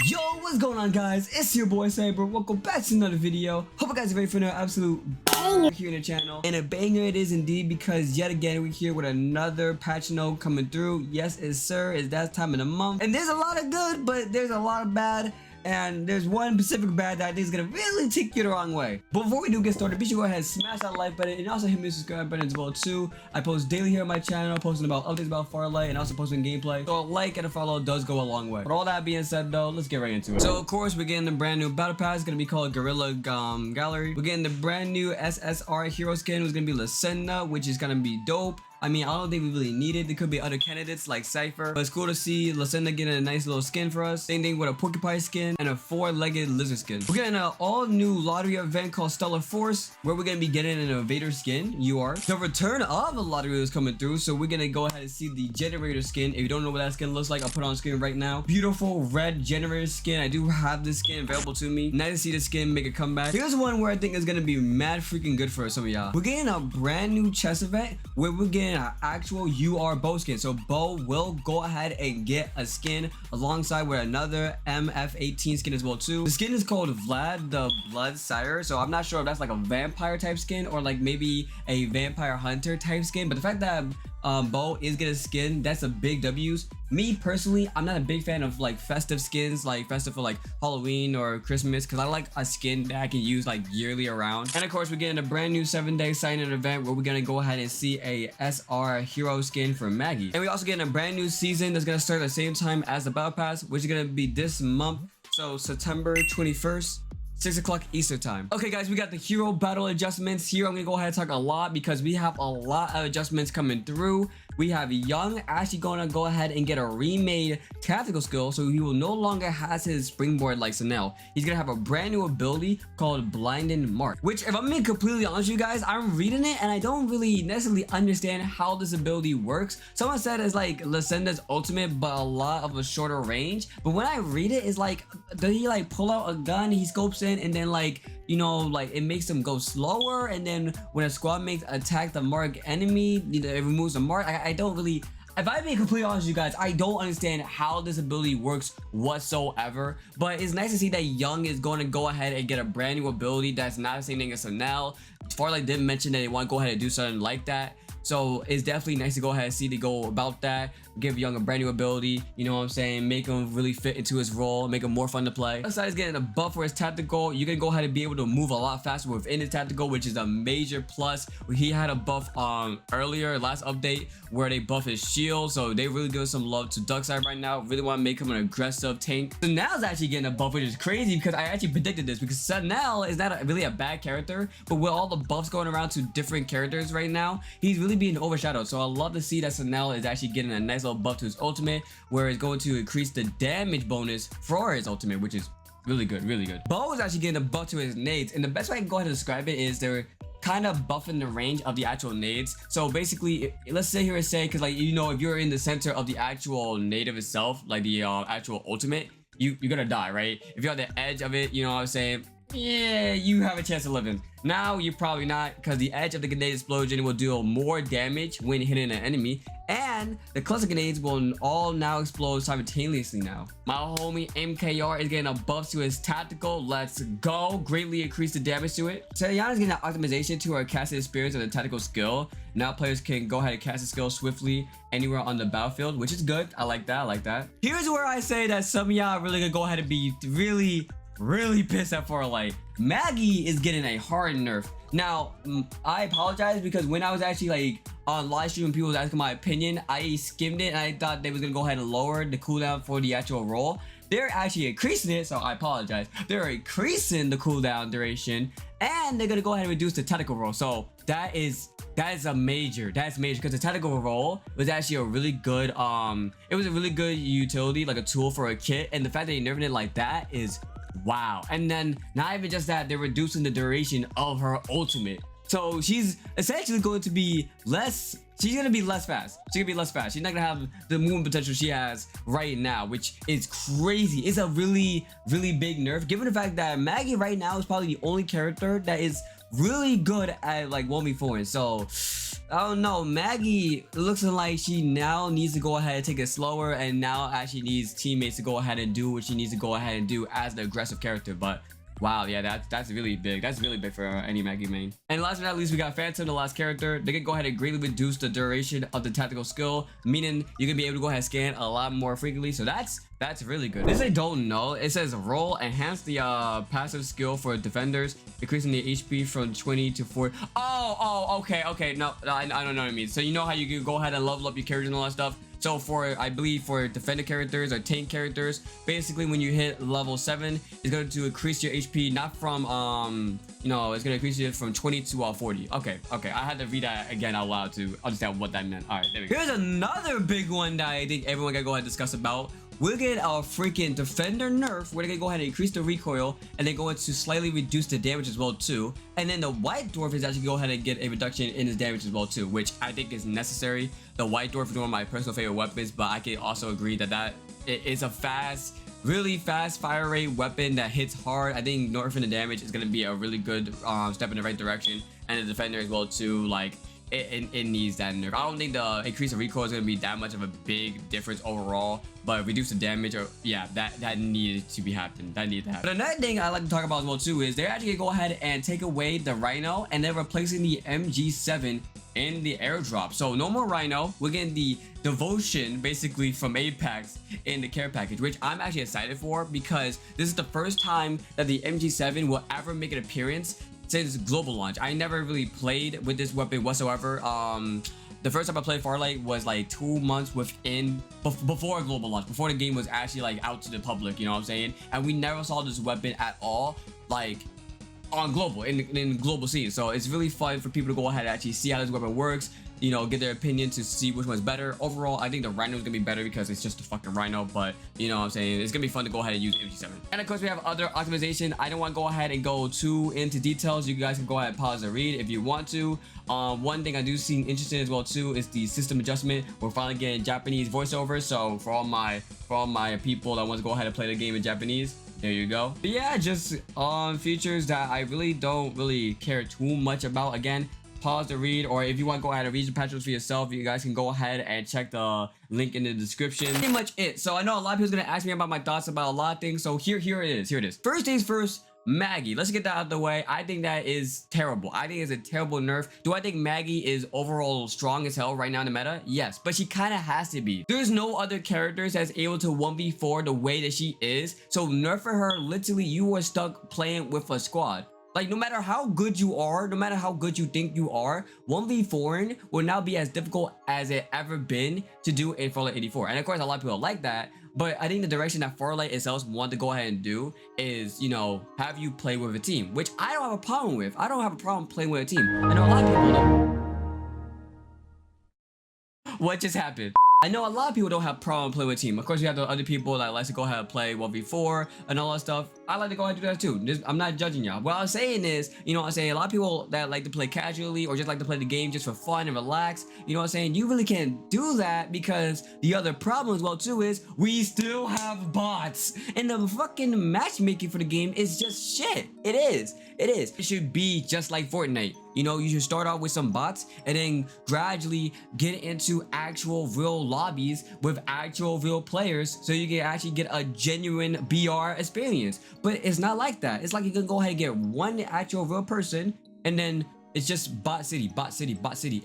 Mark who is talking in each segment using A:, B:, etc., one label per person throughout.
A: Yo, what's going on, guys? It's your boy Saber. Welcome back to another video. Hope you guys are ready for another absolute banger here in the channel. And a banger it is indeed, because yet again we're here with another patch note coming through. Yes, sir, it's that time of the month. And there's a lot of good, but there's a lot of bad. And there's one specific bad that I think is gonna really take you the wrong way. But before we do get started, be sure to go ahead and smash that like button and also hit me the subscribe button as well too. I post daily here on my channel, posting about updates about Farlight and also posting gameplay. So a like and a follow does go a long way. But all that being said though, let's get right into it. So of course we're getting the brand new battle pass. It's gonna be called Gorilla Gallery. We're getting the brand new SSR hero skin, which is gonna be Lucinda, which is gonna be dope. I mean, I don't think we really need it. There could be other candidates like Cypher, but it's cool to see Lucinda getting a nice little skin for us. Same thing with a porcupine skin and a four-legged lizard skin. We're getting an all-new lottery event called Stellar Force, where we're gonna be getting an invader skin, UR. The return of the lottery is coming through, so we're gonna go ahead and see the generator skin. If you don't know what that skin looks like, I'll put it on screen right now. Beautiful red generator skin. I do have this skin available to me. Nice to see the skin make a comeback. Here's one where I think is gonna be mad freaking good for some of y'all. We're getting a brand new chest event where we're getting an actual UR bow skin. So Bow will go ahead and get a skin alongside with another MF18 skin as well too. The skin is called Vlad the Blood Sire. So I'm not sure if that's like a vampire type skin or like maybe a vampire hunter type skin. But the fact that Bow is getting a skin, that's a big W's. Me personally, I'm not a big fan of like festive skins, like festive for like Halloween or Christmas, because I like a skin that I can use like yearly around. And of course, we're getting a brand new 7-day sign-in event where we're gonna go ahead and see a SR hero skin for Maggie. And we're also getting a brand new season that's gonna start at the same time as the battle pass, which is gonna be this month, so September 21st. 6 o'clock Eastern time. Okay guys, we got the hero battle adjustments here. I'm gonna go ahead and talk a lot because we have a lot of adjustments coming through. We have Young actually gonna go ahead and get a remade tactical skill, so he will no longer has his springboard like Sanel. He's gonna have a brand new ability called Blinding Mark, which if I'm being completely honest with you guys, I'm reading it and I don't really necessarily understand how this ability works. Someone said it's like Lucinda's ultimate but a lot of a shorter range, but when I read it, it's like, does he like pull out a gun, he scopes in, and then like, you know, like it makes them go slower, and then when a squad mates attack the mark enemy, it removes the mark. I don't really, if I'm being completely honest with you guys, I don't understand how this ability works whatsoever. But it's nice to see that Young is going to go ahead and get a brand new ability that's not the same thing as Sanel. Farlight did mention that they want to go ahead and do something like that. So it's definitely nice to go ahead and see they go about that, give Young a brand new ability, you know what I'm saying, make him really fit into his role, make him more fun to play. Besides getting a buff for his tactical, you're gonna go ahead and be able to move a lot faster within his tactical, which is a major plus. He had a buff earlier, last update, where they buff his shield, so they really give some love to Duckside right now. Really want to make him an aggressive tank. So Now's actually getting a buff, which is crazy because I actually predicted this, because Sanel is not really a bad character, but with all the buffs going around to different characters right now, he's really being overshadowed. So I love to see that Sanel is actually getting a nice little buff to his ultimate, where it's going to increase the damage bonus for his ultimate, which is really good, really good. Bow is actually getting a buff to his nades, and the best way I can go ahead and describe it is they're kind of buffing the range of the actual nades. So basically, let's sit here and say, because like, you know, if you're in the center of the actual nade of itself, like the actual ultimate, you're gonna die, right? If you're on the edge of it, you know what I'm saying, yeah, you have a chance of living. Now you're probably not, because the edge of the grenade explosion will deal more damage when hitting an enemy, and the cluster grenades will all now explode simultaneously now. My homie MKR is getting a buff to his tactical. Let's go. Greatly increase the damage to it. Sayana is getting an optimization to her casting experience of the tactical skill. Now players can go ahead and cast the skill swiftly anywhere on the battlefield, which is good. I like that. I like that. Here's where I say that some of y'all really gonna go ahead and be really pissed at Farlight. Maggie is getting a hard nerf. Now, I apologize because when I was actually like on live stream and people was asking my opinion, I skimmed it and I thought they was gonna go ahead and lower the cooldown for the actual roll. They're actually increasing it, so I apologize. They're increasing the cooldown duration, and they're gonna go ahead and reduce the tactical roll. So that's major because the tactical roll was actually a really good it was a really good utility, like a tool for a kit, and the fact that they nerfed it like that is wow. And then not even just that, they're reducing the duration of her ultimate. So she's essentially going to be less, she's gonna be less fast. She's gonna be less fast. She's not gonna have the movement potential she has right now, which is crazy. It's a really big nerf, given the fact that Maggie right now is probably the only character that is really good at like 1v4. So I don't know. Maggie looks like she now needs to go ahead and take it slower, and now actually needs teammates to go ahead and do what she needs to go ahead and do as the aggressive character. But wow, yeah, that's really big. That's really big for any Maggie main. And last but not least, we got Phantom, the last character. They can go ahead and greatly reduce the duration of the tactical skill, meaning you can be able to go ahead and scan a lot more frequently. So that's really good. This I don't know. It says roll, enhance the passive skill for defenders, increasing the HP from 20 to 40. Okay. No, I don't know what I mean. So you know how you can go ahead and level up your character and all that stuff. So for, I believe for defender characters or tank characters, basically when you hit level 7, it's going to increase your HP, not from, you know, it's going to increase it from 20 to 40. Okay. I had to read that again out loud to understand what that meant. All right, there we go. Here's another big one that I think everyone can go ahead and discuss about. We'll get our freaking defender nerf. We're gonna go ahead and increase the recoil, and then going to slightly reduce the damage as well too. And then the white dwarf is actually go ahead and get a reduction in his damage as well too, which I think is necessary. The white dwarf is one of my personal favorite weapons, but I can also agree that it is a really fast fire rate weapon that hits hard. I think nerfing the damage is gonna be a really good step in the right direction, and the defender as well too. Like it needs that nerf. I don't think the increase of recoil is going to be that much of a big difference overall, but reduce the damage, or yeah, that needed to be happening. That needed to happen. But another thing I like to talk about as well too is they're actually going to go ahead and take away the Rhino, and they're replacing the MG7 in the airdrop. So no more Rhino. We're getting the Devotion basically from Apex in the care package, which I'm actually excited for, because this is the first time that the MG7 will ever make an appearance since global launch. I never really played with this weapon whatsoever. The first time I played Farlight was like 2 months before global launch, before the game was actually like out to the public, you know what I'm saying? And we never saw this weapon at all, like on global, in global scene. So it's really fun for people to go ahead and actually see how this weapon works, you know, get their opinion to see which one's better. Overall, I think the Rhino is gonna be better because it's just a fucking Rhino, but you know what I'm saying, it's gonna be fun to go ahead and use MG7. And of course, we have other optimization. I don't want to go ahead and go too into details. You guys can go ahead and pause and read if you want to. One thing I do seem interesting as well too is the system adjustment. We're finally getting Japanese voiceover, so for all my people that want to go ahead and play the game in Japanese, there you go. But yeah, just features that I really don't care too much about. Again, pause to read, or if you want to go ahead and read the patch notes for yourself, you guys can go ahead and check the link in the description. Pretty much it. So I know a lot of people's gonna ask me about my thoughts about a lot of things, so here it is. First things first, Maggie. Let's get that out of the way. I think that is terrible. I think it's a terrible nerf. Do I think Maggie is overall strong as hell right now in the meta? Yes, but she kind of has to be. There's no other characters that's able to 1v4 the way that she is. So nerfing her, literally you are stuck playing with a squad. Like, no matter how good you are, no matter how good you think you are, 1v4ing will now be as difficult as it ever been to do in Farlight 84. And of course, a lot of people like that, but I think the direction that Farlight itself want to go ahead and do is, you know, have you play with a team, which I don't have a problem with. I don't have a problem playing with a team. I know a lot of people don't. What just happened? I know a lot of people don't have problem playing with a team. Of course, you have the other people that like to go ahead and play 1v4 and all that stuff. I like to go ahead and do that too. I'm not judging y'all. What I'm saying is, you know what I'm saying, a lot of people that like to play casually or just like to play the game just for fun and relax, you know what I'm saying, you really can't do that, because the other problem as well too is we still have bots, and the fucking matchmaking for the game is just shit. It is. It should be just like Fortnite. You know, you should start off with some bots and then gradually get into actual real lobbies with actual real players, so you can actually get a genuine BR experience. But it's not like that. It's like you can go ahead and get one actual real person, and then it's just bot city,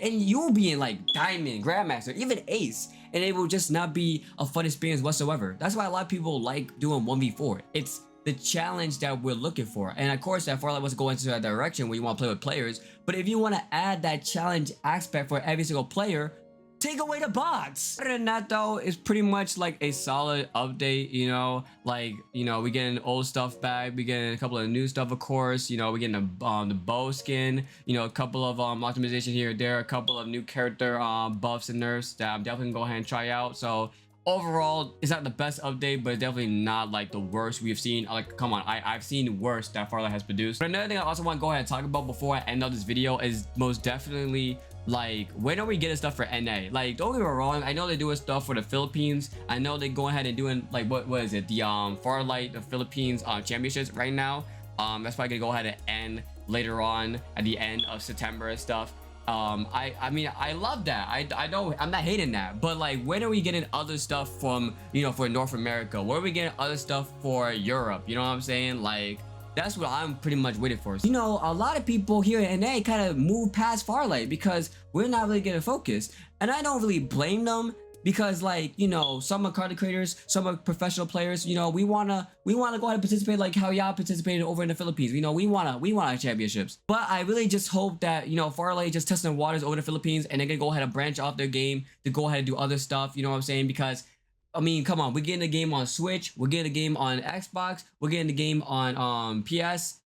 A: and you'll be in like diamond, grandmaster, even ace, and it will just not be a fun experience whatsoever. That's why a lot of people like doing 1v4. It's the challenge that we're looking for. And of course, that Farlight wants to go into that direction where you want to play with players, but if you want to add that challenge aspect for every single player, take away the bots. Other than that though, it's pretty much like a solid update, you know, like, you know, we getting old stuff back, we getting a couple of new stuff, of course, you know, we getting the bow skin, you know, a couple of optimization here or there, a couple of new character buffs and nerfs that I'm definitely gonna go ahead and try out. So overall, it's not the best update, but definitely not like the worst we've seen. Like, come on, I've seen worse that Farlight has produced. But another thing I also want to go ahead and talk about before I end up this video is most definitely, like, when are we getting stuff for NA? Like, don't get me wrong, I know they're doing stuff for the Philippines. I know they're going ahead and doing, like, what is it, the Farlight, the Philippines championships right now. That's probably gonna go ahead and end later on at the end of September and stuff. I mean, I love that. I don't, I'm not hating that, but like, when are we getting other stuff from, you know, for North America? Where are we getting other stuff for Europe? You know what I'm saying? Like, that's what I'm pretty much waiting for. You know, a lot of people here in NA kind of move past Farlight because we're not really getting focused, and I don't really blame them. Because, like, you know, some are content creators, some are professional players. You know, we wanna go ahead and participate like how y'all participated over in the Philippines. You know, we wanna championships. But I really just hope that, you know, Farlight just testing the waters over the Philippines, and they're gonna go ahead and branch off their game to go ahead and do other stuff. You know what I'm saying? Because, I mean, come on, we're getting the game on Switch, we're getting the game on Xbox, we're getting the game on PS.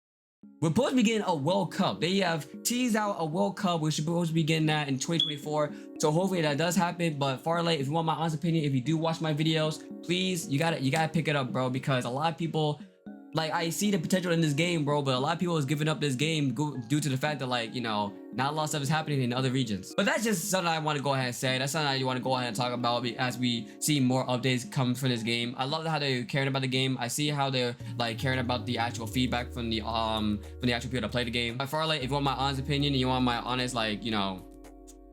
A: We're supposed to be getting a World Cup. They have teased out a World Cup. We're supposed to be getting that in 2024. So hopefully that does happen. But Farlight, if you want my honest opinion, if you do watch my videos, please, you gotta pick it up, bro. Because a lot of people, like, I see the potential in this game, bro, but a lot of people is giving up this game due to the fact that, like, you know, not a lot of stuff is happening in other regions. But that's just something I want to go ahead and say. That's something I want to go ahead and talk about as we see more updates come for this game. I love how they're caring about the game. I see how they're, like, caring about the actual feedback from the actual people that play the game. By Farlight, if you want my honest opinion and you want my honest, like, you know,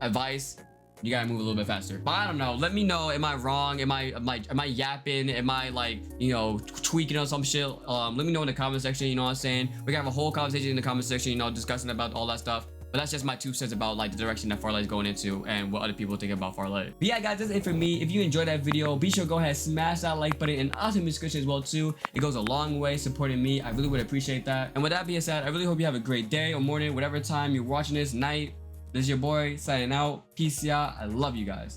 A: advice, you gotta move a little bit faster. But I don't know, let me know, am I wrong? Am I yapping? Am I, like, you know, tweaking on some shit? Let me know in the comment section. You know what I'm saying? We can have a whole conversation in the comment section, you know, discussing about all that stuff. But that's just my 2 cents about, like, the direction that Farlight is going into and what other people think about Farlight. But yeah, guys, that's it for me. If you enjoyed that video, be sure to go ahead and smash that like button and also in the description as well too. It goes a long way supporting me. I really would appreciate that. And with that being said, I really hope you have a great day or morning, whatever time you're watching this, night. This is your boy signing out. Peace out. I love you guys.